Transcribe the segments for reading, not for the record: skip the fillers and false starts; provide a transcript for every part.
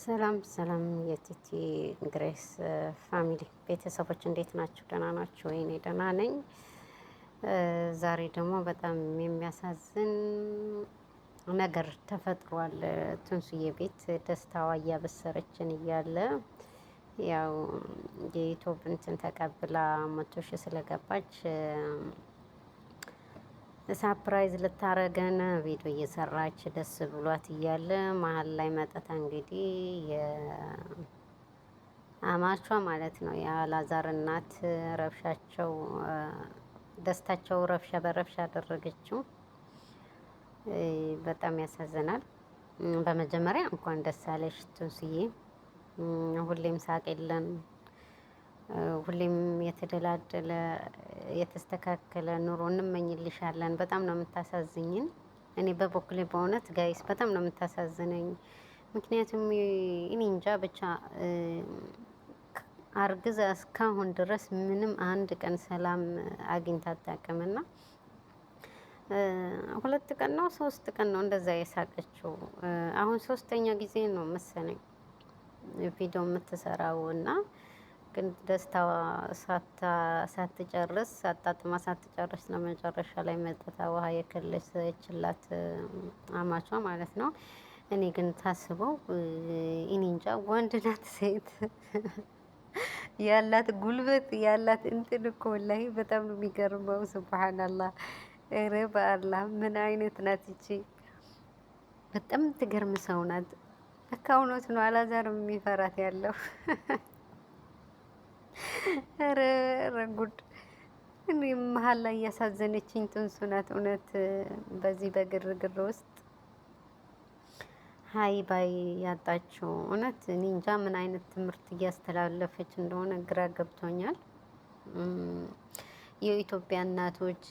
ሰላም ሰላም የቲቲ ግሬስ ፋሚሊ ቤተሰቦች እንዴት ናችሁ? ደህና ናችሁ ወይ? እኔ ደህና ነኝ። ዛሬ ደግሞ በጣም የሚያሳዝን ነገር ተፈጥሯል። ትንሱዬ ቤት ደስታዋ እያበሰረችን እያለ ያው የኢትዮብ እንትን ተቀብላ 100,000 ስለገባች ሳፕራይዝ ልታረገን ቪዲዮ እየሰራች ደስ ብሏት እያለ መሀል ላይ መጠታ እንግዲህ የአማቿ ማለት ነው የአላዛር እናት ረብሻቸው ደስታቸው ረብሻ በረብሻ አደረገችው። በጣም ያሳዝናል። በመጀመሪያ እንኳን ደስ አለሽ ትንሱዬ። ሁሌም ሳቅ የለን ሁሌም የተደላደለ የተስተካከለ ኑሮ እንመኝልሻለን። በጣም ነው የምታሳዝኝን። እኔ በበኩሌ በእውነት ጋይስ በጣም ነው የምታሳዝነኝ። ምክንያቱም እኔ እንጃ ብቻ አርግዛ እስካሁን ድረስ ምንም አንድ ቀን ሰላም አግኝታ አታውቅምና 2 ቀን ነው 3 ቀን ነው እንደዛ የሳቀችው። አሁን 3ኛ ጊዜ ነው መሰለኝ ቪዲዮ የምትሰራው እና ግን ደስታዋ ሳትጨርስ አጣጥማ ሳትጨርስ ነው መጨረሻ ላይ መጥታ ውሃ የከለሰችላት አማቿ ማለት ነው። እኔ ግን ታስበው እኔ እንጃ ወንድ ናት ሴት ያላት ጉልበት ያላት እንትን እኮ ወላሂ በጣም ነው የሚገርመው። ሱብሃንአላህ ኧረ በአላህ ምን አይነት ናት ይቺ? በጣም ትገርም ሰው ናት። ለካ እውነት ነው አላዛር የሚፈራት ያለው። ኧረ ጉድ! እኔ መሀል ላይ እያሳዘነችኝ ትንሱ ናት እውነት። በዚህ በግርግር ውስጥ ሀይ ባይ ያጣችው እውነት እኔ እንጃ ምን አይነት ትምህርት እያስተላለፈች እንደሆነ ግራ ገብቶኛል። የኢትዮጵያ እናቶች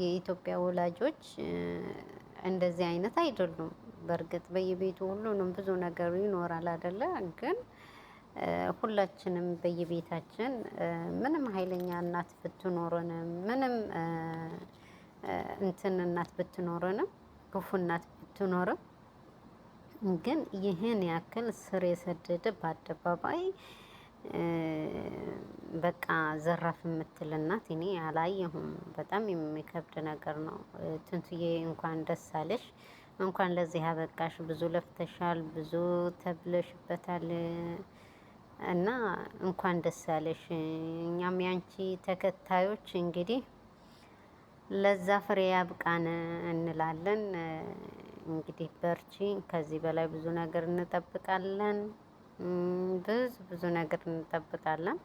የኢትዮጵያ ወላጆች እንደዚህ አይነት አይደሉም። በእርግጥ በየቤቱ ሁሉንም ብዙ ነገር ይኖራል አይደለ? ግን ሁላችንም በየቤታችን ምንም ኃይለኛ እናት ብትኖረንም ምንም እንትን እናት ብትኖረንም ክፉ እናት ብትኖርም ግን ይህን ያክል ስር የሰደደ በአደባባይ በቃ ዘራፍ የምትል እናት እኔ አላየሁም። በጣም የሚከብድ ነገር ነው። ትንሱዬ እንኳን ደስ አለሽ፣ እንኳን ለዚህ አበቃሽ። ብዙ ለፍተሻል፣ ብዙ ተብለሽበታል እና እንኳን ደስ አለሽ። እኛም ያንቺ ተከታዮች እንግዲህ ለዛ ፍሬ ያብቃን እንላለን። እንግዲህ በርቺ። ከዚህ በላይ ብዙ ነገር እንጠብቃለን። ብዙ ነገር እንጠብቃለን።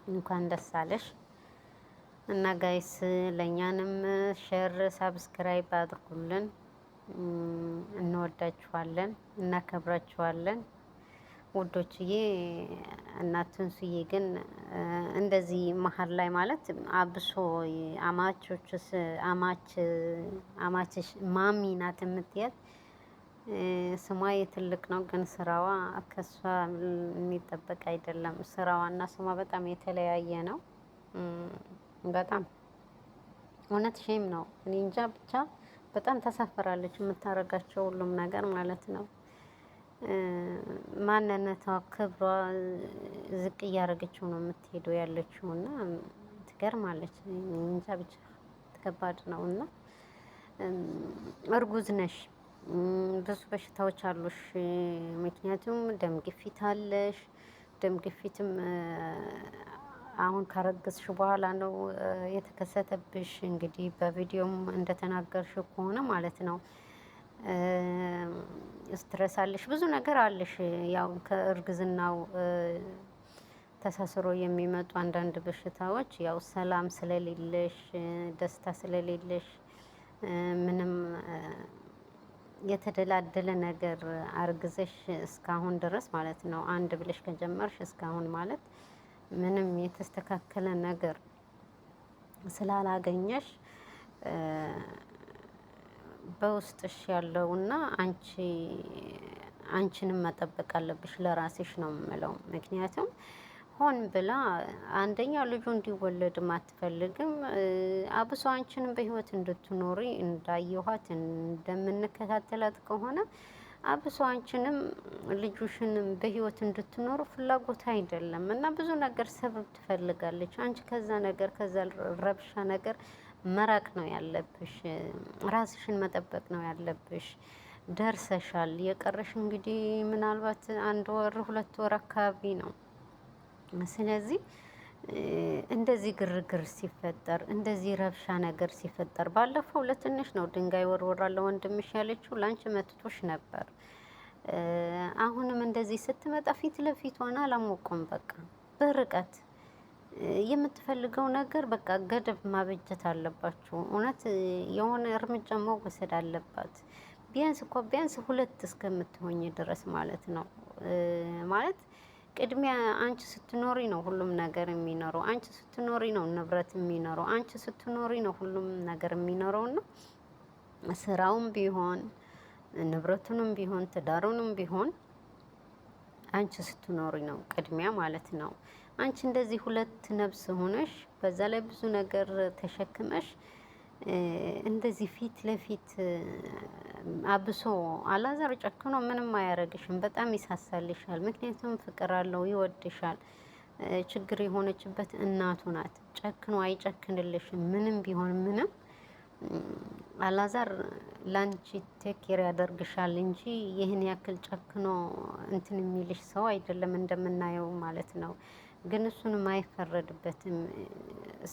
እንኳን ደስ አለሽ እና ጋይስ ለእኛንም ሼር ሳብስክራይብ አድርጉልን። እንወዳችኋለን፣ እናከብራችኋለን ውዶችዬ። እና ትንሱዬ ግን እንደዚህ መሀል ላይ ማለት አብሶ አማችሽ ማሚ ናት የምትያት ስሟ የትልቅ ነው፣ ግን ስራዋ ከሷ የሚጠበቅ አይደለም። ስራዋ እና ስሟ በጣም የተለያየ ነው። በጣም እውነት ሼም ነው። እኔ እንጃ ብቻ በጣም ተሳፍራለች የምታደርጋቸው ሁሉም ነገር ማለት ነው። ማንነቷ ክብሯ ዝቅ እያደረገችው ነው የምትሄደው ያለችው እና ትገርማለች። እንጃ ብቻ ከባድ ነው እና እርጉዝ ነሽ፣ ብዙ በሽታዎች አሉሽ። ምክንያቱም ደም ግፊት አለሽ። ደም ግፊትም አሁን ካረገዝሽ በኋላ ነው የተከሰተብሽ። እንግዲህ በቪዲዮም እንደተናገርሽው ከሆነ ማለት ነው። ስትረስ አለሽ፣ ብዙ ነገር አለሽ። ያው ከእርግዝናው ተሳስሮ የሚመጡ አንዳንድ በሽታዎች ያው ሰላም ስለሌለሽ፣ ደስታ ስለሌለሽ ምንም የተደላደለ ነገር አርግዘሽ እስካሁን ድረስ ማለት ነው አንድ ብለሽ ከጀመርሽ እስካሁን ማለት ምንም የተስተካከለ ነገር ስላላገኘሽ በውስጥሽ ያለውና አንቺንም መጠበቅ አለብሽ ለራስሽ ነው የምለው። ምክንያቱም ሆን ብላ አንደኛ ልጁ እንዲወለድም አትፈልግም። አብሶ አንቺንም በህይወት እንድትኖሪ እንዳየኋት እንደምንከታተላት ከሆነ አብሶ አንቺንም ልጁሽንም በህይወት እንድትኖሩ ፍላጎት አይደለም እና ብዙ ነገር ሰበብ ትፈልጋለች። አንቺ ከዛ ነገር ከዛ ረብሻ ነገር መራቅ ነው ያለብሽ። ራስሽን መጠበቅ ነው ያለብሽ። ደርሰሻል። የቀረሽ እንግዲህ ምናልባት 1 ወር 2 ወር አካባቢ ነው። ስለዚህ እንደዚህ ግርግር ሲፈጠር እንደዚህ ረብሻ ነገር ሲፈጠር ባለፈው ለትንሽ ነው ድንጋይ ወርወራለሁ ወንድምሽ ያለችው ላንቺ መትቶሽ ነበር። አሁንም እንደዚህ ስትመጣ ፊት ለፊቷን አላሞቁም። በቃ በርቀት የምትፈልገው ነገር በቃ ገደብ ማበጀት አለባችሁ። እውነት የሆነ እርምጃ መወሰድ አለባት። ቢያንስ 2 እስከምትሆኝ ድረስ ማለት ነው። ማለት ቅድሚያ አንቺ ስትኖሪ ነው ሁሉም ነገር የሚኖረው። አንቺ ስትኖሪ ነው ንብረት የሚኖረው። አንቺ ስትኖሪ ነው ሁሉም ነገር የሚኖረው እና ስራውም ቢሆን ንብረቱንም ቢሆን ትዳሩንም ቢሆን አንቺ ስትኖሪ ነው ቅድሚያ ማለት ነው። አንቺ እንደዚህ 2 ነፍስ ሆነሽ በዛ ላይ ብዙ ነገር ተሸክመሽ እንደዚህ ፊት ለፊት አብሶ አላዛር ጨክኖ ምንም አያረግሽም። በጣም ይሳሳልሻል። ምክንያቱም ፍቅር አለው፣ ይወድሻል። ችግር የሆነችበት እናቱ ናት። ጨክኖ አይጨክንልሽም። ምንም ቢሆን ምንም አላዛር ላንቺ ቴኬር ያደርግሻል እንጂ ይህን ያክል ጨክኖ እንትን የሚልሽ ሰው አይደለም እንደምናየው ማለት ነው። ግን እሱንም አይፈረድበትም።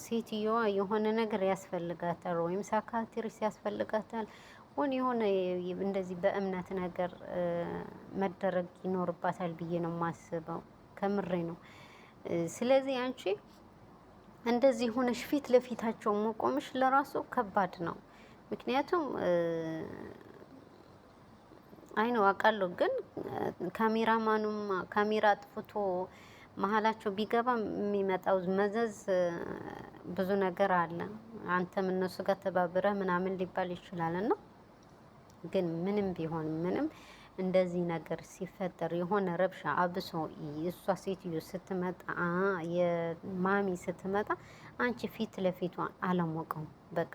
ሴትዮዋ የሆነ ነገር ያስፈልጋታል፣ ወይም ሳካትሪስ ያስፈልጋታል፣ የሆነ እንደዚህ በእምነት ነገር መደረግ ይኖርባታል ብዬ ነው የማስበው። ከምሬ ነው። ስለዚህ አንቺ እንደዚህ ሆነሽ ፊት ለፊታቸው መቆምሽ ለራሱ ከባድ ነው። ምክንያቱም አይ ነው አውቃለሁ፣ ግን ካሜራማኑም ካሜራ አጥፍቶ መሀላቸው ቢገባ የሚመጣው መዘዝ ብዙ ነገር አለ። አንተም እነሱ ጋር ተባብረህ ምናምን ሊባል ይችላል እና ግን ምንም ቢሆን ምንም እንደዚህ ነገር ሲፈጠር የሆነ ረብሻ አብሶ እሷ ሴትዮ ስትመጣ የማሚ ስትመጣ አንቺ ፊት ለፊቷ አለሞቀው በቃ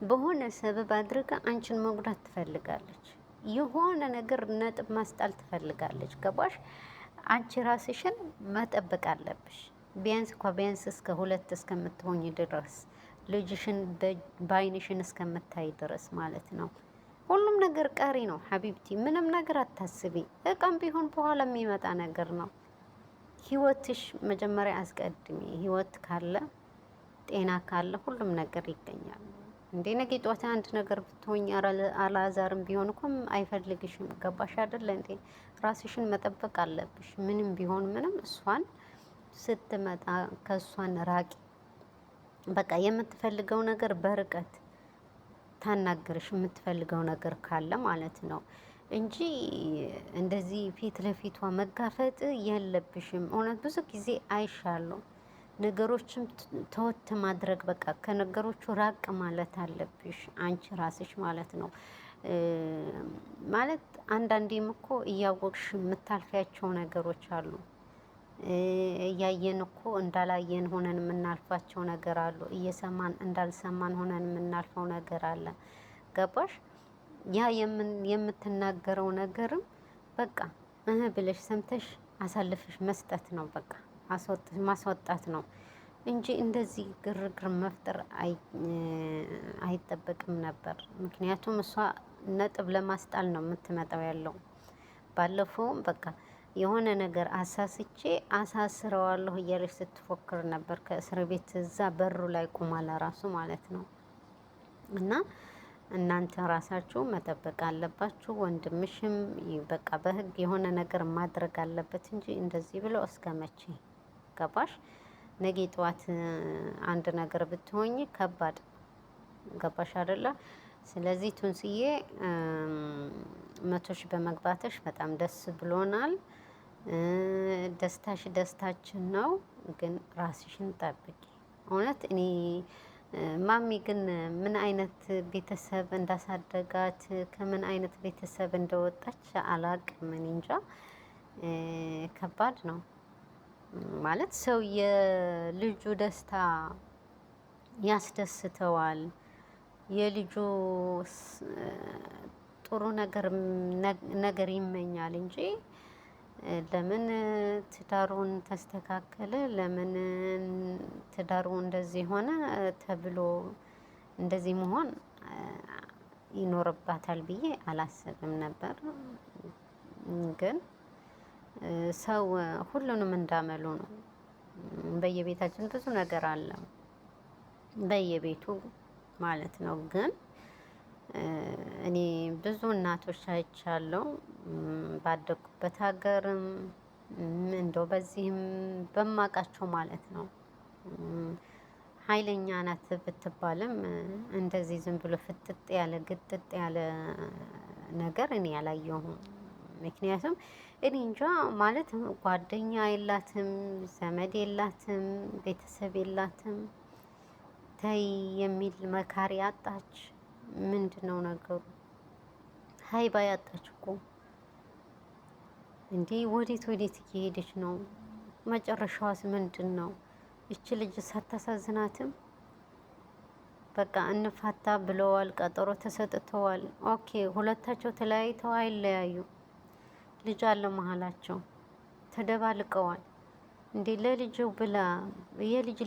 በሆነ ሰበብ አድርጋ አንቺን መጉዳት ትፈልጋለች። የሆነ ነገር ነጥብ ማስጣል ትፈልጋለች። ገባሽ? አንቺ ራስሽን መጠበቅ አለብሽ። ቢያንስ እስከ 2 እስከምትሆኝ ድረስ ልጅሽን በአይንሽን እስከምታይ ድረስ ማለት ነው። ሁሉም ነገር ቀሪ ነው ሀቢብቲ። ምንም ነገር አታስቢ። እቃም ቢሆን በኋላ የሚመጣ ነገር ነው። ህይወትሽ መጀመሪያ አስቀድሚ። ህይወት ካለ ጤና ካለ ሁሉም ነገር ይገኛል። እንዴ ነገ ጧት አንድ ነገር ብትሆኝ አላዛርም ቢሆን እኮ አይፈልግሽም። ገባሽ አይደለ እንዴ? ራስሽን መጠበቅ አለብሽ። ምንም ቢሆን ምንም እሷን ስትመጣ ከእሷን ራቂ። በቃ የምትፈልገው ነገር በርቀት ታናግርሽ የምትፈልገው ነገር ካለ ማለት ነው እንጂ እንደዚህ ፊት ለፊቷ መጋፈጥ የለብሽም። እውነት ብዙ ጊዜ አይሻለሁ። ነገሮችም ተወት ማድረግ በቃ ከነገሮቹ ራቅ ማለት አለብሽ አንቺ ራስሽ ማለት ነው። ማለት አንዳንዴም እኮ እያወቅሽ የምታልፊያቸው ነገሮች አሉ። እያየን እኮ እንዳላየን ሆነን የምናልፋቸው ነገር አሉ። እየሰማን እንዳልሰማን ሆነን የምናልፈው ነገር አለ። ገባሽ? ያ የምትናገረው ነገርም በቃ ብለሽ ሰምተሽ አሳልፈሽ መስጠት ነው። በቃ ማስወጣት ነው እንጂ እንደዚህ ግርግር መፍጠር አይጠበቅም ነበር። ምክንያቱም እሷ ነጥብ ለማስጣል ነው የምትመጣው ያለው። ባለፈውም በቃ የሆነ ነገር አሳስቼ አሳስረዋለሁ እያለች ስትፎክር ነበር። ከእስር ቤት እዛ በሩ ላይ ቁማ ለራሱ ማለት ነው። እና እናንተ ራሳችሁ መጠበቅ አለባችሁ። ወንድምሽም በቃ በህግ የሆነ ነገር ማድረግ አለበት እንጂ እንደዚህ ብሎ እስከ መቼ? ገባሽ? ነገ ጠዋት አንድ ነገር ብትሆኝ ከባድ። ገባሽ አይደለ? ስለዚህ ቱንስዬ 100 ሺህ በመግባትሽ በጣም ደስ ብሎናል። ደስታሽ ደስታችን ነው። ግን ራስሽን ጠብቂ። እውነት እኔ ማሚ ግን ምን አይነት ቤተሰብ እንዳሳደጋት ከምን አይነት ቤተሰብ እንደወጣች አላቅም። እኔ እንጃ። ከባድ ነው ማለት ሰው የልጁ ደስታ ያስደስተዋል። የልጁ ጥሩ ነገር ይመኛል እንጂ ለምን ትዳሩን ተስተካከለ፣ ለምን ትዳሩ እንደዚህ ሆነ ተብሎ እንደዚህ መሆን ይኖርባታል ብዬ አላስብም ነበር። ግን ሰው ሁሉንም እንዳመሉ ነው። በየቤታችን ብዙ ነገር አለ፣ በየቤቱ ማለት ነው። ግን እኔ ብዙ እናቶች አይቻለሁ ባደጉበት ሀገርም እንደው በዚህም በማውቃቸው ማለት ነው። ኃይለኛ ናት ብትባልም እንደዚህ ዝም ብሎ ፍጥጥ ያለ ግጥጥ ያለ ነገር እኔ አላየሁም። ምክንያቱም እኔ እንጃ ማለት ጓደኛ የላትም፣ ዘመድ የላትም፣ ቤተሰብ የላትም። ተይ የሚል መካሪ አጣች። ምንድን ነው ነገሩ? ሀይባ ያጣች እኮ እንዴ! ወዴት እየሄደች ነው? መጨረሻዋስ ምንድን ነው? እች ልጅ ሳታሳዝናትም? በቃ እንፋታ ብለዋል፣ ቀጠሮ ተሰጥተዋል። ኦኬ፣ ሁለታቸው ተለያይተው አይለያዩ። ልጅ አለ መሀላቸው፣ ተደባልቀዋል። እንዴ ለልጁ ብላ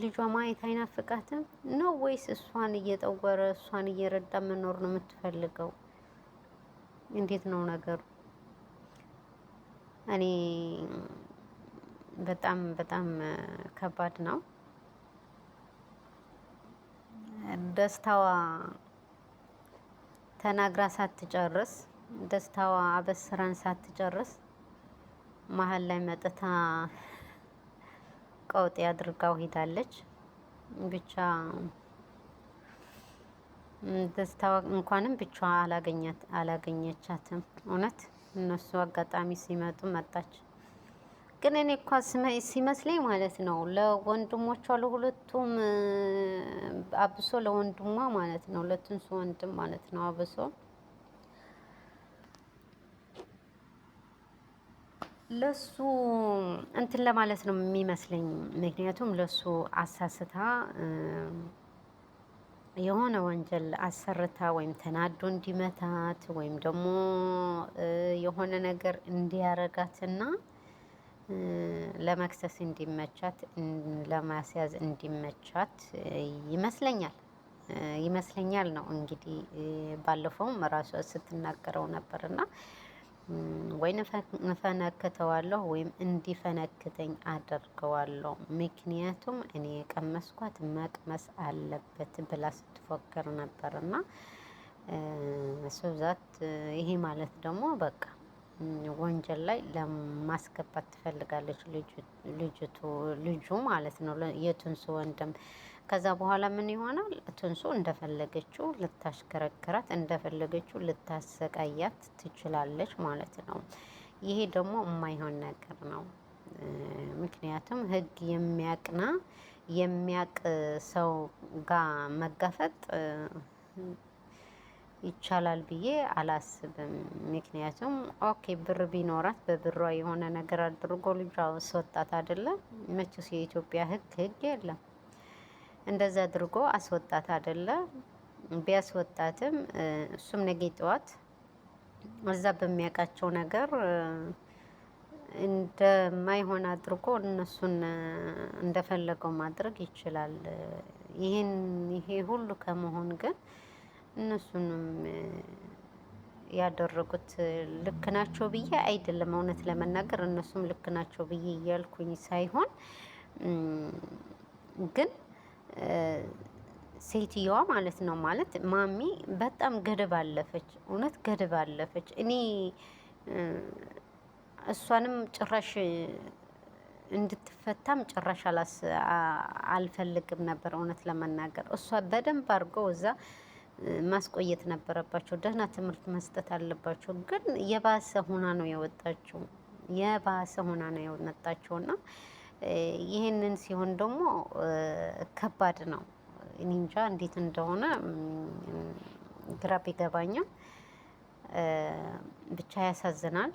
ልጇ ማየት አይናፍቃትም ነው ወይስ እሷን እየጠወረ እሷን እየረዳ መኖር ነው የምትፈልገው? እንዴት ነው ነገሩ? እኔ በጣም ከባድ ነው። ደስታዋ ተናግራ ሳትጨርስ፣ ደስታዋ አበስራን ሳትጨርስ መሀል ላይ መጥታ ቀውጤ አድርጋው ሄዳለች። ብቻ ደስታዋ እንኳንም ብቻዋ አላገኘቻትም። እውነት እነሱ አጋጣሚ ሲመጡ መጣች። ግን እኔ እኳ ሲመስለኝ ማለት ነው ለወንድሞቿ ለሁለቱም አብሶ ለወንድሟ ማለት ነው ለትንሱ ወንድም ማለት ነው አብሶ ለሱ እንትን ለማለት ነው የሚመስለኝ። ምክንያቱም ለሱ አሳስታ የሆነ ወንጀል አሰርታ ወይም ተናዶ እንዲመታት ወይም ደግሞ የሆነ ነገር እንዲያረጋትና ለመክሰስ እንዲመቻት ለማስያዝ እንዲመቻት ይመስለኛል ነው እንግዲህ። ባለፈውም ራሷ ስትናገረው ነበርና ወይ እፈነክተዋለሁ ወይም እንዲፈነክተኝ አደርገዋለሁ፣ ምክንያቱም እኔ የቀመስኳት መቅመስ አለበት ብላ ስትፎክር ነበር። እና ሱዛት ይሄ ማለት ደግሞ በቃ ወንጀል ላይ ለማስገባት ትፈልጋለች ልጁ ማለት ነው የትንሱ ወንድም። ከዛ በኋላ ምን ይሆናል? ትንሱ እንደፈለገችው ልታሽከረክራት እንደፈለገችው ልታሰቃያት ትችላለች ማለት ነው። ይሄ ደግሞ የማይሆን ነገር ነው። ምክንያቱም ሕግ የሚያቅ ሰው ጋር መጋፈጥ ይቻላል ብዬ አላስብም። ምክንያቱም ኦኬ ብር ቢኖራት በብሯ የሆነ ነገር አድርጎ ልጇ አስወጣት አይደለም። መቼስ የኢትዮጵያ ሕግ የለም። እንደዛ አድርጎ አስወጣት አይደለም። ቢያስወጣትም እሱም ነገ ጠዋት እዛ በሚያውቃቸው ነገር እንደማይሆን አድርጎ እነሱን እንደፈለገው ማድረግ ይችላል። ይሄ ሁሉ ከመሆን ግን እነሱንም ያደረጉት ልክ ናቸው ብዬ አይደለም። እውነት ለመናገር እነሱም ልክ ናቸው ብዬ እያልኩኝ ሳይሆን ግን ሴትየዋ ማለት ነው ማለት ማሚ በጣም ገደብ አለፈች። እውነት ገደብ አለፈች። እኔ እሷንም ጭራሽ እንድትፈታም ጭራሽ አልፈልግም ነበር እውነት ለመናገር። እሷ በደንብ አድርገው እዛ ማስቆየት ነበረባቸው። ደህና ትምህርት መስጠት አለባቸው። ግን የባሰ ሆና ነው የወጣችው። የባሰ ሆና ነው የመጣችው እና ይህንን ሲሆን ደግሞ ከባድ ነው። እኔ እንጃ እንዴት እንደሆነ ግራ ቢገባኝም ብቻ ያሳዝናል።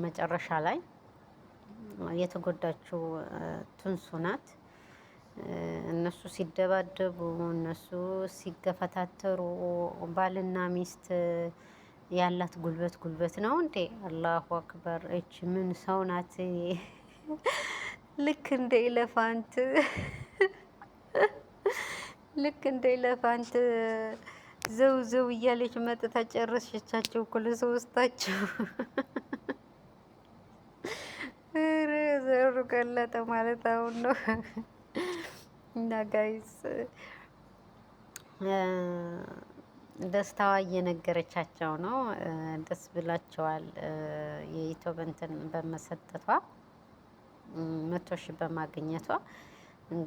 መጨረሻ ላይ የተጎዳችው ትንሱ ናት። እነሱ ሲደባደቡ፣ እነሱ ሲገፈታተሩ ባልና ሚስት ያላት ጉልበት ነው እንዴ? አላሁ አክበር። እች ምን ሰው ናት? ልክ እንደ ኤሌፋንት ልክ እንደ ኤሌፋንት ዘው ዘው እያለች መጥታ ጨረሰቻቸው እኮ ለሶስታቸው። ዘሩ ቀለጠ ማለት አሁን ነው። እና ጋይስ ደስታዋ እየነገረቻቸው ነው። ደስ ብላቸዋል። የኢትዮብ እንትን በመሰጠቷ 100,000 በማግኘቷ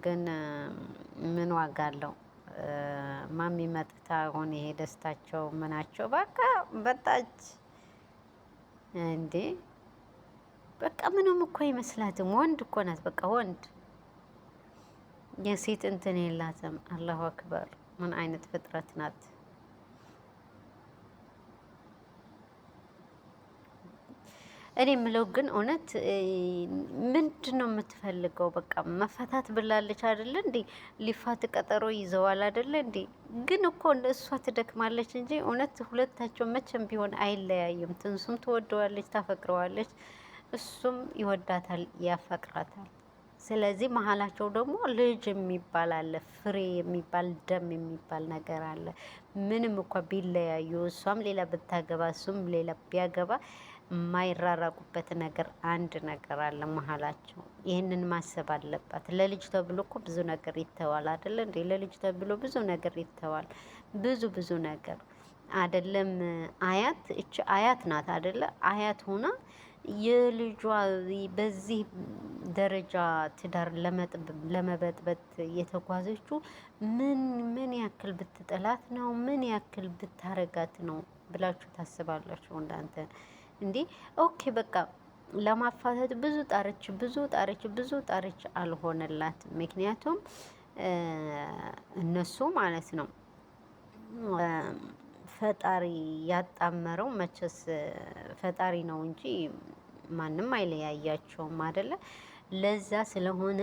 ግን ምን ዋጋ አለው? ማሚ መጥታ አሁን ይሄ ደስታቸው ምናቸው በቃ በጣች እንዴ! በቃ ምንም እኮ አይመስላትም። ወንድ እኮ ናት። በቃ ወንድ የሴት እንትን የላትም። አላሁ አክበር። ምን አይነት ፍጥረት ናት? እኔ የምለው ግን እውነት ምንድን ነው የምትፈልገው? በቃ መፈታት ብላለች አይደለ እንዴ? ሊፋት ቀጠሮ ይዘዋል አይደለ እንዴ? ግን እኮ እሷ ትደክማለች እንጂ እውነት ሁለታቸው መቼም ቢሆን አይለያዩም። ትንሱም ትወደዋለች፣ ታፈቅረዋለች፣ እሱም ይወዳታል፣ ያፈቅራታል። ስለዚህ መሀላቸው ደግሞ ልጅ የሚባል አለ፣ ፍሬ የሚባል ደም የሚባል ነገር አለ። ምንም እንኳ ቢለያዩ እሷም ሌላ ብታገባ እሱም ሌላ ቢያገባ የማይራራቁበት ነገር አንድ ነገር አለ መሀላቸው። ይህንን ማሰብ አለባት። ለልጅ ተብሎ እኮ ብዙ ነገር ይተዋል አይደለ እንዴ? ለልጅ ተብሎ ብዙ ነገር ይተዋል። ብዙ ነገር አይደለም። አያት እች አያት ናት አይደለ? አያት ሆና የልጇ በዚህ ደረጃ ትዳር ለመበጥበጥ የተጓዘችው ምን ያክል ብትጠላት ነው? ምን ያክል ብታረጋት ነው ብላችሁ ታስባላችሁ እንዳንተ? እንዴ ኦኬ በቃ ለማፋተት ብዙ ጣረች፣ አልሆነላት። ምክንያቱም እነሱ ማለት ነው ፈጣሪ ያጣመረው መቼስ ፈጣሪ ነው እንጂ ማንም አይለያያቸውም አይደለ? ለዛ ስለሆነ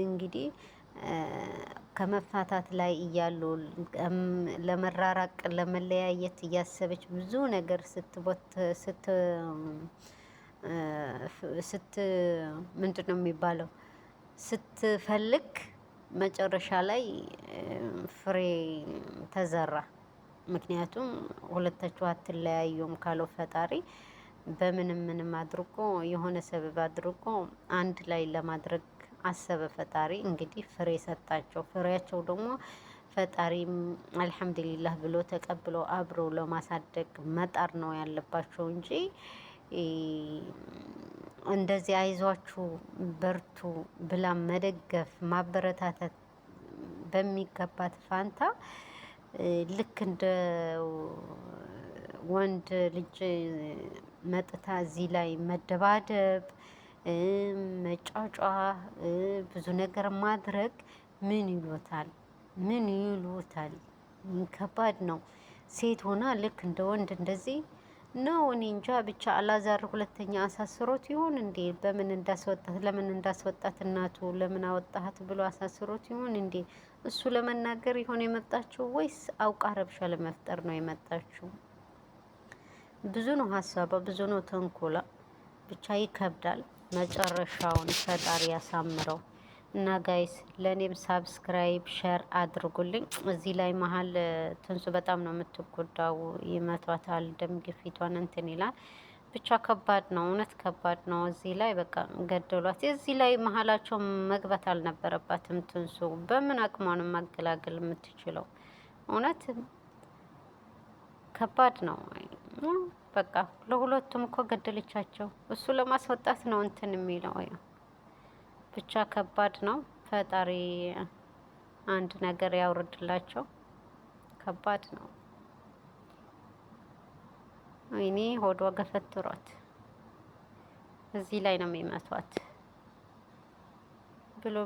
እንግዲህ ከመፋታት ላይ እያሉ ለመራራቅ ለመለያየት እያሰበች ብዙ ነገር ምንድን ነው የሚባለው ስትፈልግ መጨረሻ ላይ ፍሬ ተዘራ። ምክንያቱም ሁለታችሁ አትለያዩም ካለው ፈጣሪ ምንም አድርጎ የሆነ ሰበብ አድርጎ አንድ ላይ ለማድረግ አሰበ ፈጣሪ። እንግዲህ ፍሬ ሰጣቸው። ፍሬያቸው ደግሞ ፈጣሪም አልሐምዱሊላህ ብሎ ተቀብሎ አብሮ ለማሳደግ መጣር ነው ያለባቸው እንጂ እንደዚህ አይዟችሁ በርቱ ብላ መደገፍ ማበረታታት በሚገባት ፋንታ ልክ እንደ ወንድ ልጅ መጥታ እዚህ ላይ መደባደብ፣ መጫጫ፣ ብዙ ነገር ማድረግ ምን ይሉታል? ምን ይሉታል? ከባድ ነው። ሴት ሆና ልክ እንደ ወንድ እንደዚህ ነው። እኔ እንጃ ብቻ አላዛር ሁለተኛ አሳስሮት ይሆን እንዴ? ለምን እንዳስወጣት እናቱ ለምን አወጣሃት ብሎ አሳስሮት ይሆን እንዴ? እሱ ለመናገር ይሆን የመጣችው ወይስ አውቃ ረብሻ ለመፍጠር ነው የመጣችው? ብዙ ነው ሀሳቧ፣ ብዙ ነው ተንኮላ። ብቻ ይከብዳል። መጨረሻውን ፈጣሪ ያሳምረው። እና ጋይስ ለእኔም ሳብስክራይብ ሸር አድርጉልኝ። እዚህ ላይ መሀል ትንሱ በጣም ነው የምትጎዳው። ይመቷታል፣ ደም ግፊቷን እንትን ይላል። ብቻ ከባድ ነው፣ እውነት ከባድ ነው። እዚህ ላይ በቃ ገደሏት። እዚህ ላይ መሀላቸው መግባት አልነበረባትም። ትንሱ በምን አቅሟንም ማገላገል የምትችለው እውነት ከባድ ነው። በቃ ለሁለቱም እኮ ገደለቻቸው። እሱ ለማስወጣት ነው እንትን የሚለው። ብቻ ከባድ ነው። ፈጣሪ አንድ ነገር ያውርድላቸው። ከባድ ነው። ወይኔ ሆዷ ገፈትሯት እዚህ ላይ ነው የሚመቷት።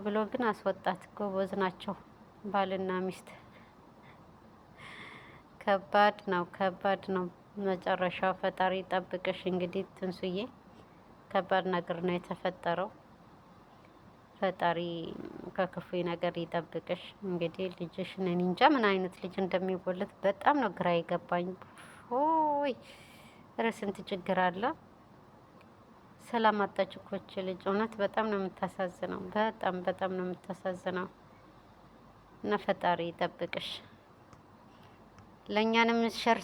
ብሎ ግን አስወጣት። ጎበዝ ናቸው ባልና ሚስት። ከባድ ነው መጨረሻው። ፈጣሪ ጠብቅሽ። እንግዲህ ትንሱዬ ከባድ ነገር ነው የተፈጠረው። ፈጣሪ ከክፉ ነገር ይጠብቅሽ። እንግዲህ ልጅሽን እኔ እንጃ ምን አይነት ልጅ እንደሚወለድ በጣም ነው ግራ የገባኝ። ሆይ ኧረ ስንት ችግር አለ። ሰላም አጣች እኮ ይቺ ልጅ። እውነት በጣም ነው የምታሳዝነው። በጣም በጣም ነው የምታሳዝነው። እና ፈጣሪ ይጠብቅሽ። ለእኛንም ሸር